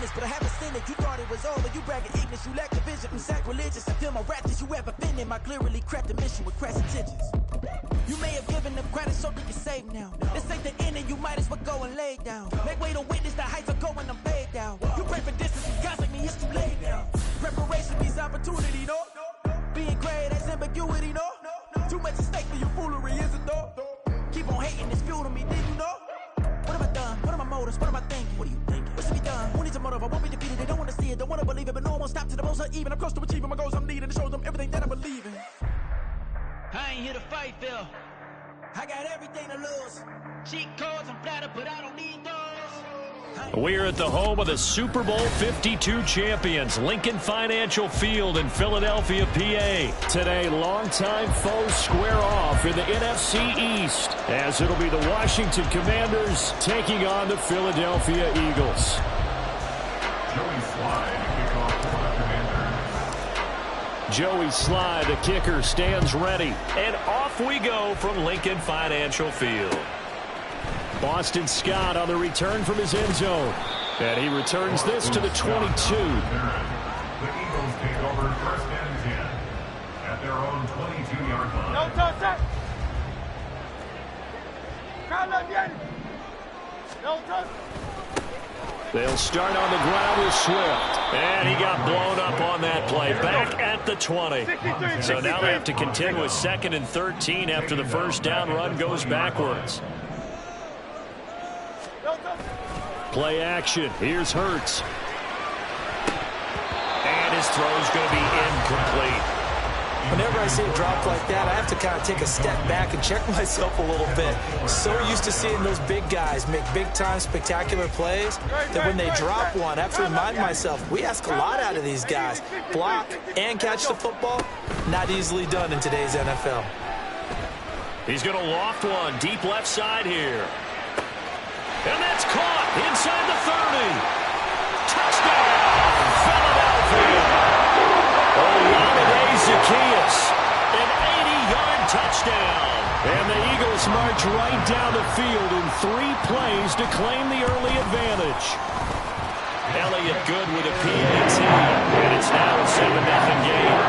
finish, but I haven't seen it. You thought it was over, you bragging ignorance, you lack the vision. I'm sacrilegious, I feel my rap. Did you ever offended? My clearly crafted mission with crass intentions. You may have given them credit so they can save now. This ain't the end and you might as well go and lay down. Make way to witness the heights are going, I'm fade down. You pray for distance and guys like me, it's too late now. Preparation means opportunity, no? Being great, that's ambiguity, no? Too much at stake for your foolery, is it though? Keep on hating, it's fuel to me, did you know? What have I done? What are my motives? What am I thinking? What are you thinking? What should be done? Who needs a motive? I won't be defeated. They don't want to see it, don't want to believe it, but no one won't stop to the most even. I'm close to achieving my goals I'm needing to show them everything that I believe in. I ain't here to fight, Phil. I got everything to lose. Cheat codes, I'm flattered, but I don't need those. We're at the home of the Super Bowl 52 champions, Lincoln Financial Field in Philadelphia, PA. Today, longtime foes square off in the NFC East, as it'll be the Washington Commanders taking on the Philadelphia Eagles. Joey Sly, the kicker, stands ready. And off we go from Lincoln Financial Field. Boston Scott on the return from his end zone. And he returns this to the 22. The Eagles take over first and 10 at their own 22-yard line. No touch that. Crowd up yet. No touch. They'll start on the ground with Swift. And he got blown up on that play. Back at the 20. So now they have to contend with 2nd and 13 after the first down run goes backwards. Play action. Here's Hurts. And his throw's going to be incomplete. Whenever I see a drop like that, I have to kind of take a step back and check myself a little bit. So used to seeing those big guys make big-time spectacular plays that when they drop one, I have to remind myself, we ask a lot out of these guys. Block and catch the football, not easily done in today's NFL. He's going to loft one deep left side here. And that's caught inside the 30. Touchdown, Philadelphia. Olamide Zaccheaus, an 80-yard touchdown. And the Eagles march right down the field in 3 plays to claim the early advantage. Elliott good with a PAT, and it's now a 7-0 game.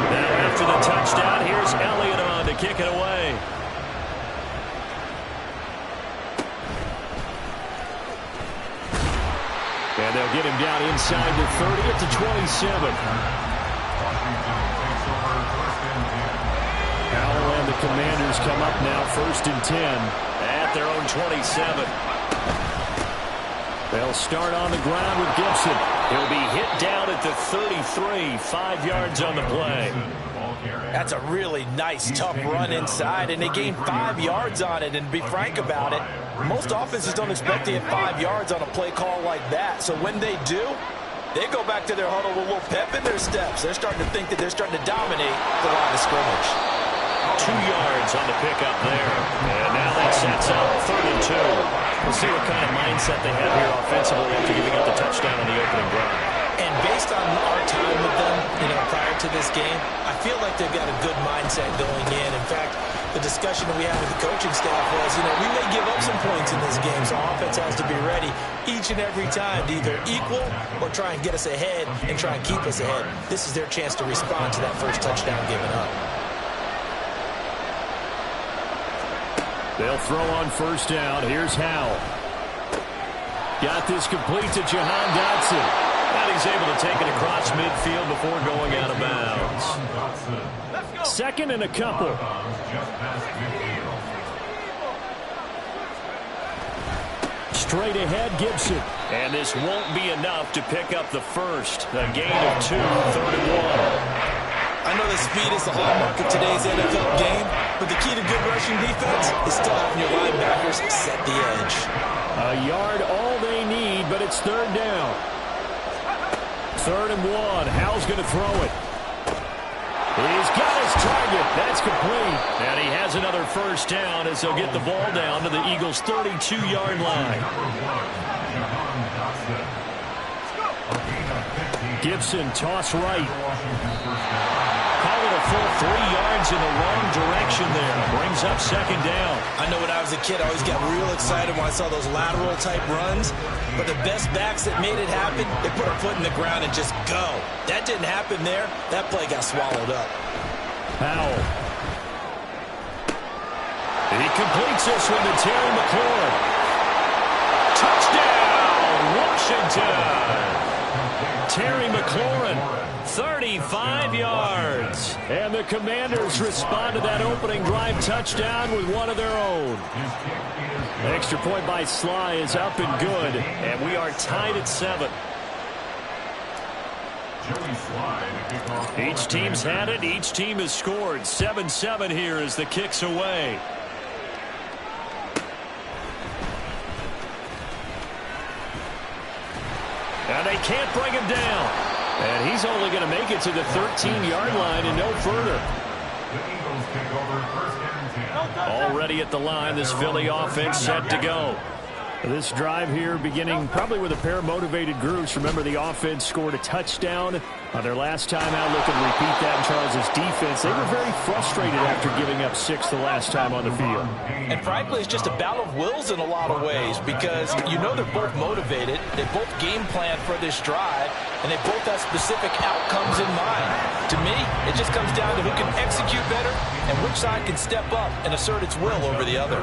Now after the touchdown, here's Elliott on to kick it away. And they'll get him down inside the 30 at the 27. Powell and the Commanders come up now 1st and 10 at their own 27. They'll start on the ground with Gibson. He'll be hit down at the 33, 5 yards on the play. That's a really nice, tough run inside, and they gained 5 yards on it. And to be frank about it, most offenses don't expect to hit 5 yards on a play call like that. So when they do, they go back to their huddle with a little pep in their steps. They're starting to think that they're starting to dominate the line of scrimmage. 2 yards on the pickup there. And now that sets up 3rd and 2. We'll see what kind of mindset they have here offensively after giving up the touchdown on the opening drive. And based on our time with them, prior to this game, I feel like they've got a good mindset going in. In fact, the discussion that we had with the coaching staff was, we may give up some points in this game, so offense has to be ready each and every time to either equal or try and get us ahead and try and keep us ahead. This is their chance to respond to that first touchdown given up. They'll throw on first down. Here's Howell. Got this complete to Jahan Dotson. And he's able to take it across midfield before going out of bounds. 2nd and a couple. Straight ahead, Gibson. And this won't be enough to pick up the first. A gain of 2, 3rd and 1. I know that speed is the hallmark of today's NFL game, but the key to good rushing defense is still having your linebackers set the edge. A yard all they need, but it's 3rd down. 3rd and 1. Howell's going to throw it. He's got his target. That's complete. And he has another first down as they'll get the ball down to the Eagles' 32-yard line. Gibson toss right. Call it a full 3 yards heads in the wrong direction there. Brings up second down. I know when I was a kid, I always got real excited when I saw those lateral-type runs. But the best backs that made it happen, they put a foot in the ground and just go. That didn't happen there. That play got swallowed up. Powell. He completes this one to Terry McLaurin. Touchdown, Washington. Terry McLaurin, 35 yards. And the Commanders respond to that opening drive touchdown with one of their own. The extra point by Sly is up and good, and we are tied at 7. Each team's had it. Each team has scored. 7-7 here as the kick's away. And they can't bring him down. And he's only going to make it to the 13-yard line and no further. Already at the line, this Philly offense set to go. This drive here beginning probably with a pair of motivated groups. Remember, the offense scored a touchdown on their last time out. Looking to repeat that in Charles' defense. They were very frustrated after giving up 6 the last time on the field. And frankly, it's just a battle of wills in a lot of ways because you know they're both motivated. They both game plan for this drive, and they both have specific outcomes in mind. To me, it just comes down to who can execute better and which side can step up and assert its will over the other.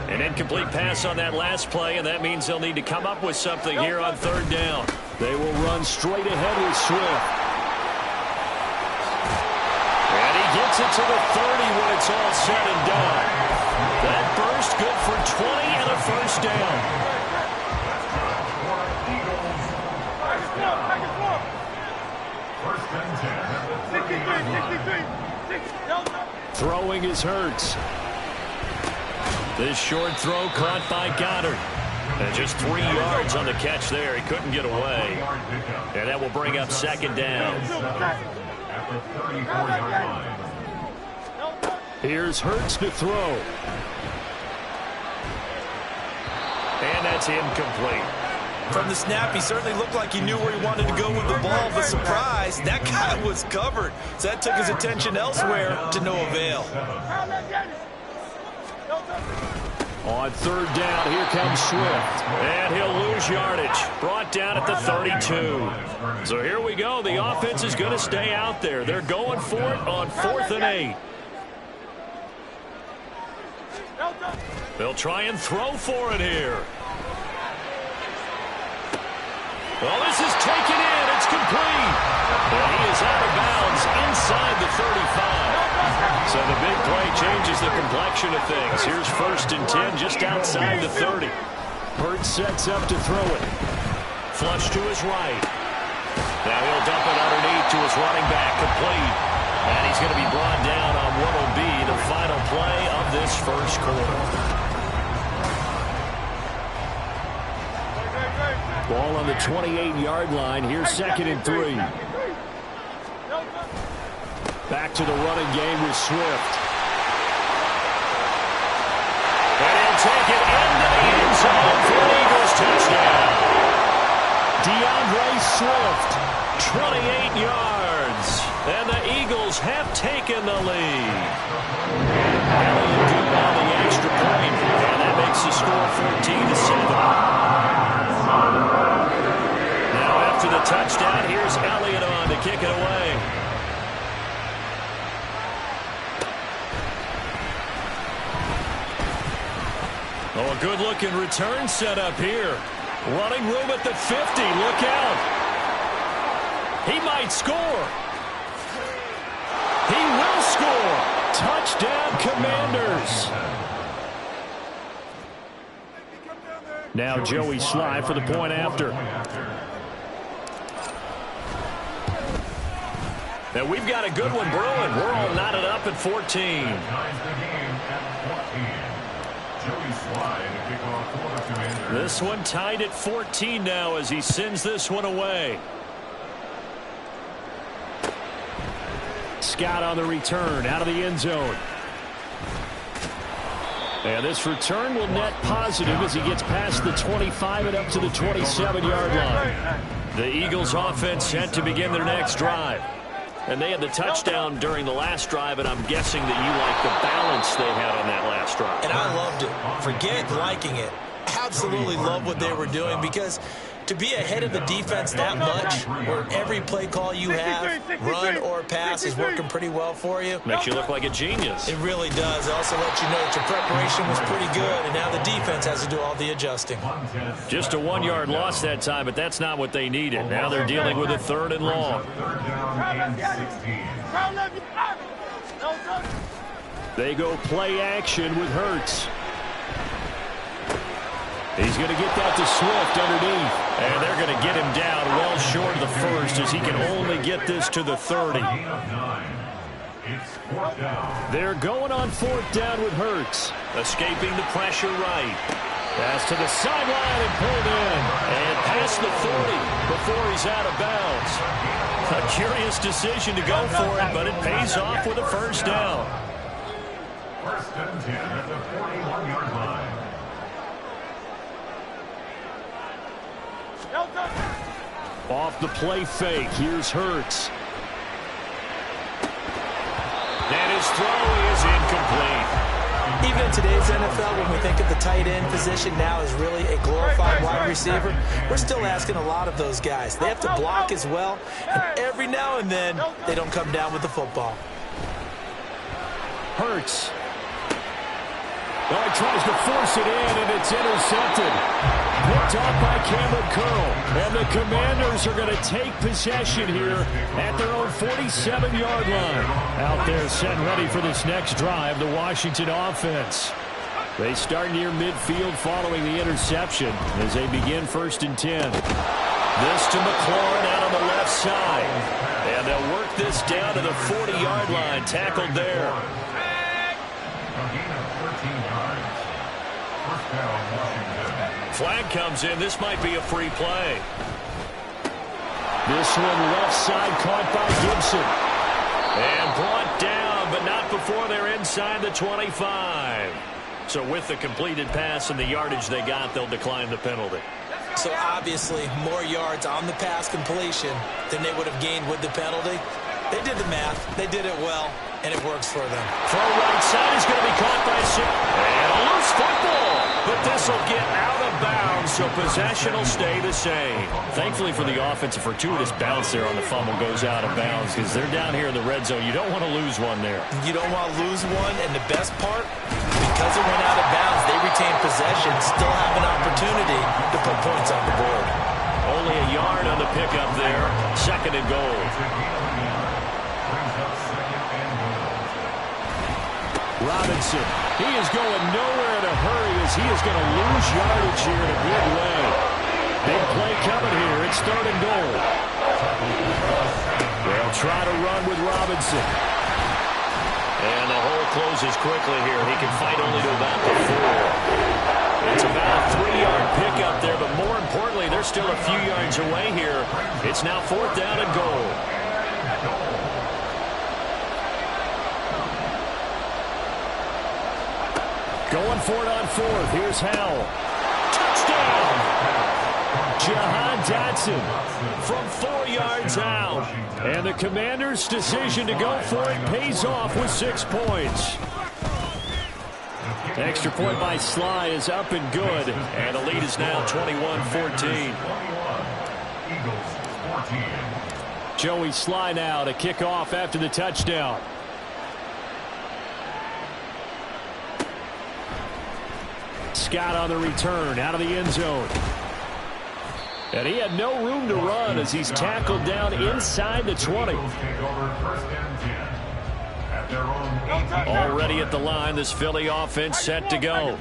An incomplete pass on that last play, and that means they'll need to come up with something here on third down. They will run straight ahead with Swift. And he gets it to the 30 when it's all said and done. That burst good for 20 and a first down. Throwing is Hurts. This short throw caught by Goddard. And just 3 yards on the catch there. He couldn't get away. And that will bring up second down. Here's Hurts to throw. And that's incomplete. From the snap, he certainly looked like he knew where he wanted to go with the ball, but surprise, that guy was covered. So that took his attention elsewhere to no avail. On third down, here comes Swift. And he'll lose yardage. Brought down at the 32. So here we go. The offense is going to stay out there. They're going for it on 4th and 8. They'll try and throw for it here. Well, this is taken in. It's complete. And he is out of bounds inside the 35. So the big play changes the complexion of things. Here's 1st and 10 just outside the 30. Hurts sets up to throw it. Flush to his right. Now he'll dump it underneath to his running back, complete. And he's going to be brought down on what will be the final play of this first quarter. Ball on the 28-yard line. Here's 2nd and 3. Back to the running game with Swift. And he'll take it into the end zone for an Eagles touchdown. DeAndre Swift, 28 yards. And the Eagles have taken the lead. Elliott good on the extra point. And that makes the score 14-7. Now after the touchdown, here's Elliott on to kick it away. Oh, a good-looking return set up here. Running room at the 50. Look out. He might score. He will score. Touchdown, Commanders. Now Joey Sly for the point after. Now we've got a good one brewing. We're all knotted up at 14. This one tied at 14 now as he sends this one away. Scott on the return out of the end zone. And this return will net positive as he gets past the 25 and up to the 27-yard line. The Eagles offense set to begin their next drive. And they had the touchdown during the last drive, and I'm guessing that you like the balance they had on that last drive. And I loved it. Forget liking it. Absolutely love what they were doing, because to be ahead of the defense that much, where every play call you have, run or pass, is working pretty well for you. Makes you look like a genius. It really does. It also lets you know that your preparation was pretty good, and now the defense has to do all the adjusting. Just a 1-yard loss that time, but that's not what they needed. Now they're dealing with a 3rd and long. They go play action with Hurts. He's going to get that to Swift underneath. And they're going to get him down well short of the first, as he can only get this to the 30. They're going on 4th down with Hurts. Escaping the pressure right. Pass to the sideline and pulled in. And past the 40 before he's out of bounds. A curious decision to go for it, but it pays off with a 1st down. 1st and 10 at the 41-yard line. Off the play fake, here's Hurts. And his throw is incomplete. Even in today's NFL, when we think of the tight end position now as really a glorified wide receiver, we're still asking a lot of those guys. They have to block as well, and every now and then, they don't come down with the football. Hurts. Oh, he tries to force it in, and it's intercepted. Picked off by Cameron Curl. And the Commanders are going to take possession here at their own 47-yard line. Out there set ready for this next drive, the Washington offense. They start near midfield following the interception as they begin 1st and 10. This to McLaurin out on the left side. And they'll work this down to the 40-yard line. Tackled there. Flag comes in. This might be a free play. This one left side caught by Gibson. And brought down, but not before they're inside the 25. So with the completed pass and the yardage they got, they'll decline the penalty. So obviously more yards on the pass completion than they would have gained with the penalty. They did the math. They did it well, and it works for them. Throw right side is going to be caught by Six. And a loose football. But this will get out of bounds, so possession will stay the same. Thankfully for the offense, a fortuitous bounce there on the fumble goes out of bounds because they're down here in the red zone. You don't want to lose one there. You don't want to lose one, and the best part, because it went out of bounds, they retain possession, still have an opportunity to put points on the board. Only a yard on the pickup there. 2nd and goal. Robinson, he is going nowhere in a hurry as he is going to lose yardage here in a big way. Big play coming here. It's 3rd and goal. They'll try to run with Robinson. And the hole closes quickly here. He can fight only to about the 4. It's about a 3-yard pickup there, but more importantly, they're still a few yards away here. It's now 4th down and goal. Going for it on 4th. Here's Howell. Touchdown! Jahan Dotson from 4 yards out. And the Commanders' decision to go for it pays off with 6 points. Extra point by Sly is up and good. And the lead is now 21-14. Joey Sly now to kick off after the touchdown. Scott on the return out of the end zone. And he had no room to run as he's tackled down inside the 20. Already at the line, this Philly offense set to go.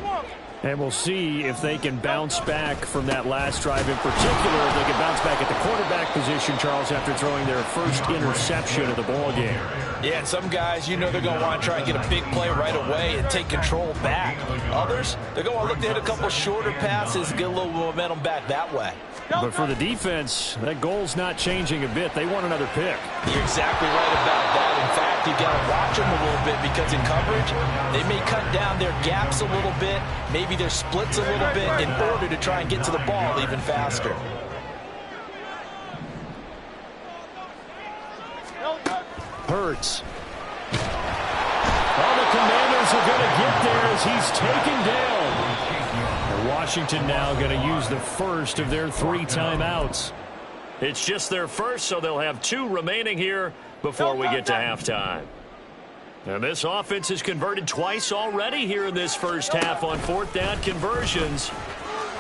And we'll see if they can bounce back from that last drive in particular. If they can bounce back at the quarterback position, Charles, after throwing their first interception of the ballgame. Yeah, and some guys, you know they're going to want to try and get a big play right away and take control back. Others, they're going to look to hit a couple shorter passes and get a little momentum back that way. But for the defense, that goal's not changing a bit. They want another pick. You're exactly right about that. In fact, you got to watch them a little bit because in coverage, they may cut down their gaps a little bit, maybe their splits a little bit in order to try and get to the ball even faster. Hurts. Oh, the Commanders are going to get there as he's taken down. And Washington now going to use the first of their 3 timeouts. It's just their first, so they'll have 2 remaining here before we get to halftime. And this offense has converted twice already here in this first half on 4th down conversions.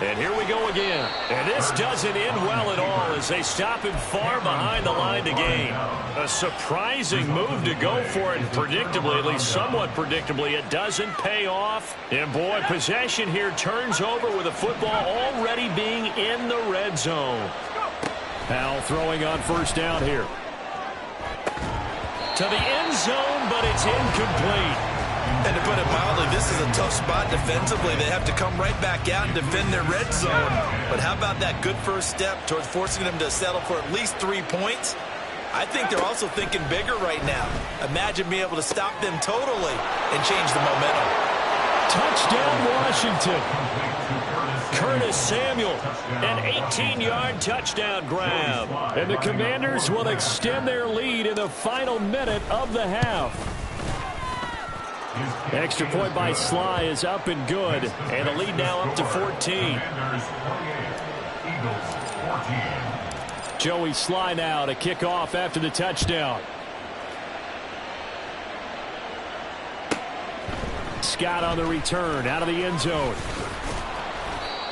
And here we go again. And this doesn't end well at all as they stop him far behind the line to gain. A surprising move to go for it, and predictably, at least somewhat predictably, it doesn't pay off. And boy, possession here turns over with the football already being in the red zone. Powell throwing on 1st down here. To the end zone, but it's incomplete. And to put it mildly, this is a tough spot defensively. They have to come right back out and defend their red zone. But how about that good first step towards forcing them to settle for at least 3 points? I think they're also thinking bigger right now. Imagine being able to stop them totally and change the momentum. Touchdown, Washington. Curtis Samuel, an 18-yard touchdown grab. And the Commanders will extend their lead in the final minute of the half. Extra point by Sly is up and good. And the lead now up to 14. Joey Sly now to kick off after the touchdown. Scott on the return out of the end zone.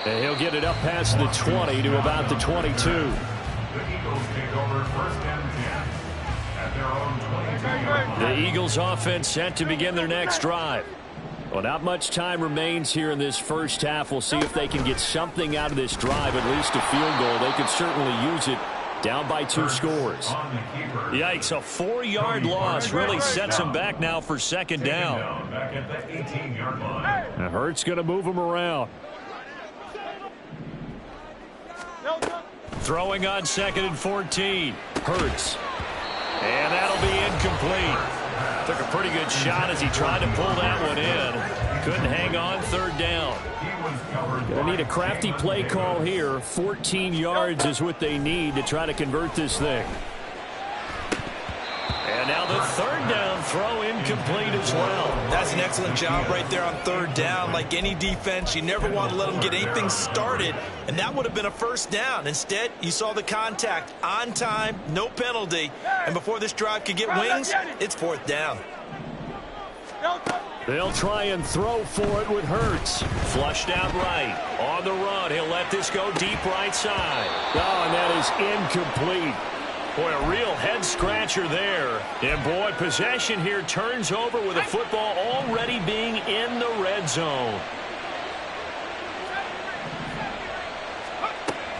And he'll get it up past the 20 to about the 22. The Eagles take over 1st and 10 at their own 22. The Eagles offense set to begin their next drive. Well, not much time remains here in this first half. We'll see if they can get something out of this drive, at least a field goal. They could certainly use it. Down by 2 scores. Yikes, a 4-yard loss really sets them back now for 2nd down. Back at the 18-yard line. Now Hurts going to move them around. Throwing on 2nd and 14. Hurts. And that'll be incomplete. Took a pretty good shot as he tried to pull that one in. Couldn't hang on 3rd down. Gonna need a crafty play call here. 14 yards is what they need to try to convert this thing. And now the 3rd down throw incomplete as well. That's an excellent job right there on 3rd down. Like any defense, you never want to let them get anything started, and that would have been a 1st down. Instead, you saw the contact on time, no penalty, and before this drive could get wings, it's 4th down. They'll try and throw for it with Hurts. Flushed out right. On the run, he'll let this go deep right side. Oh, and that is incomplete. Boy, a real head-scratcher there. And, boy, possession here turns over with the football already being in the red zone.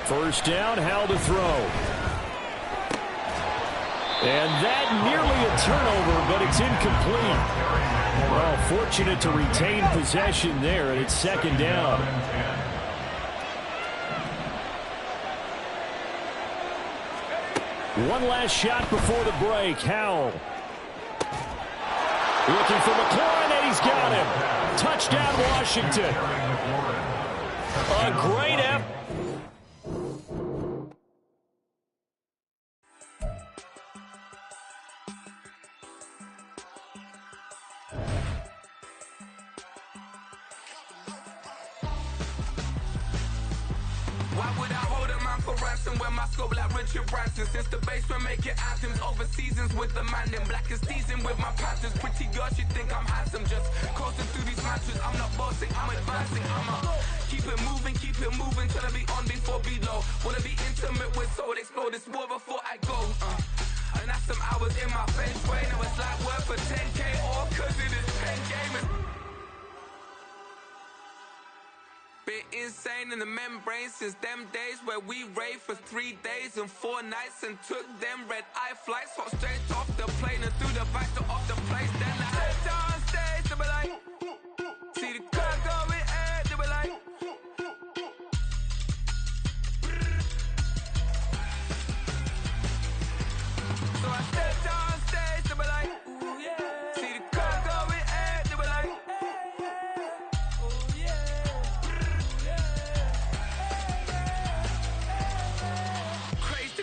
1st down, Howell to throw. And that nearly a turnover, but it's incomplete. Well, fortunate to retain possession there, and it's 2nd down. One last shot before the break. Howell. Looking for McLaurin, and he's got him. Touchdown, Washington. A great effort. Since the basement making anthems over seasons with the man in black is seasoned with my patterns. Pretty girl, she think I'm handsome. Just coasting through these matches. I'm not bossing, I'm advancing. Keep it moving till I be on before below. Wanna be intimate with soul, explore this war before I go. And that's some hours in my bench way. Now it's like work for 10K all cause it is 10 gamers. Been insane in the membrane since them days where we raved for 3 days and 4 nights and took them red-eye flights. Hot straight off the plane and through the visor of the place. Then I head down stage, they be like, see the crowd going air, they be like, so I step down stage, they be like, ooh yeah, see the crowd going air, they be like,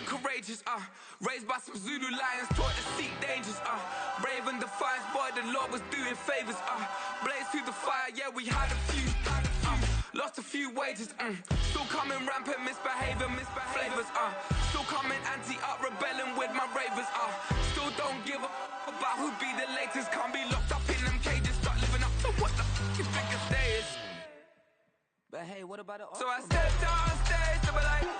courageous, raised by by some Zulu lions, taught to seek dangers, brave and defiant, boy, the Lord was doing favors, blaze through the fire, yeah, we had a few, lost a few wages, still coming rampant, misbehaving, flavors, still coming anti-up, rebelling with my ravers, still don't give a about who be the latest, can't be locked up in them cages, start living up to what the f*** you think a day is. But hey, what about the So I stepped on stage to be like,